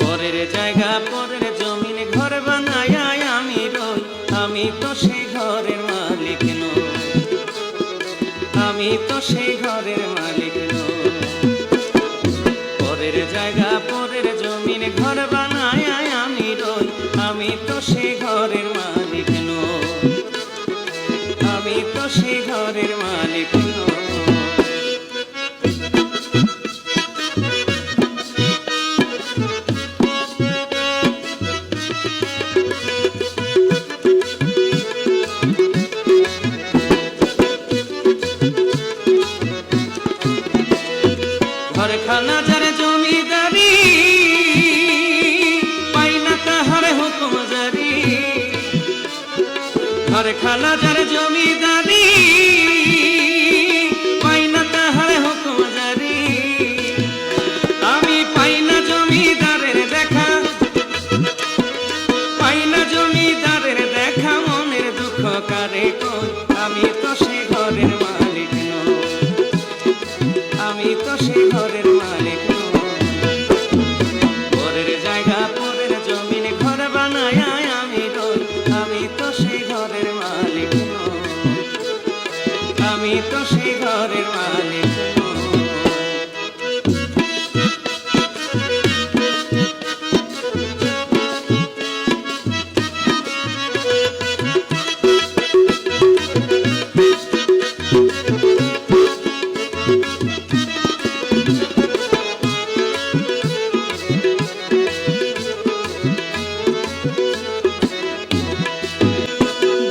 পরের জায়গা পরের জমিন ঘর বানায় আমি রই, আমি তো সেই ঘরের মালিক নই, আমি তো সেই ঘরের মালিক নই। পরের জায়গা পরের জমিন ঘর বানায় আমি রই, আমি তো সেই ঘরের মালিক নই, আমি তো সেই ঘরের মালিক নই। ঘরখানা যার জমিদারি, পাই না তাহার হুকুম জারি। ঘরখানা যার জমিদারি, পাই না তাহার হুকুম জারি। আমি পাই না জমিদারের দেখা, পাই না জমিদারের দেখা, মনের দুঃখ কারে কই, আমি তো সে ঘরের মালিক নই, আমি তো সে ঘরের মালিক নই। পরের জায়গা পরের জমিন ঘর বানায় আমি রই, আমি তো সে ঘরের মালিক নই, আমি তো সে ঘরের মালিক নই।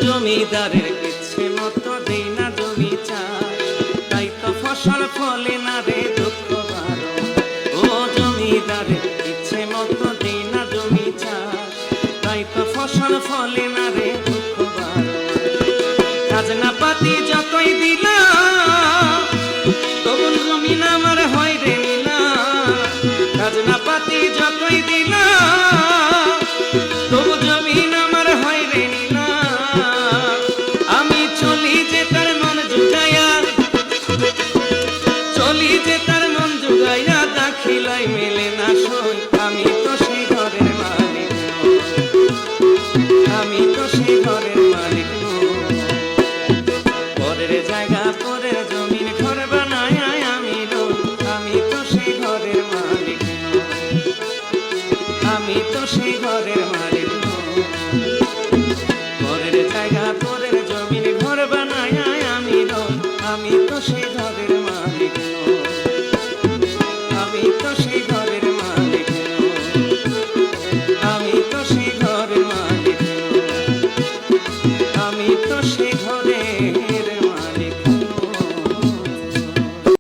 জমিদারের ইচ্ছে মতো দেই না জমি চাই, তাই তো ফসল ফলে না রে দুঃখ বারো। ও জমিদারের ইচ্ছে মতো দেই না জমি চাই, তাই তো ফসল ফলে না রে দুঃখ বারো। খাজনা পাতি যতই দিলাম, তবু জমিন আমার হয় রে নিলা। খাজনা পাতি যতই দিলাম, তবু জমিন আমার হয় রে নিলা। আমি চলি যে তার মন জুগাইয়া, চলি যে তার মন জুগাইয়া, দাখিলাই মেলে না সই, আমি তো সেই ঘরের মালিক নই, আমি তো সেই ঘরের মালিক নই। পরের জায়গা পরের জমিন ঘর বানায় আমি রই, আমি তো সেই ঘরের মালিক নই, আমি তো সেই ঘরের মালিক নই। পরের জায়গা পরের জমিন ঘর বানায় আমি রই, আমি তো সেই ঘরের মালিক নই, আমি তো সেই ঘরের মালিক নই, আমি তো সেই ঘরের মালিক নই, আমি তো সেই ঘরের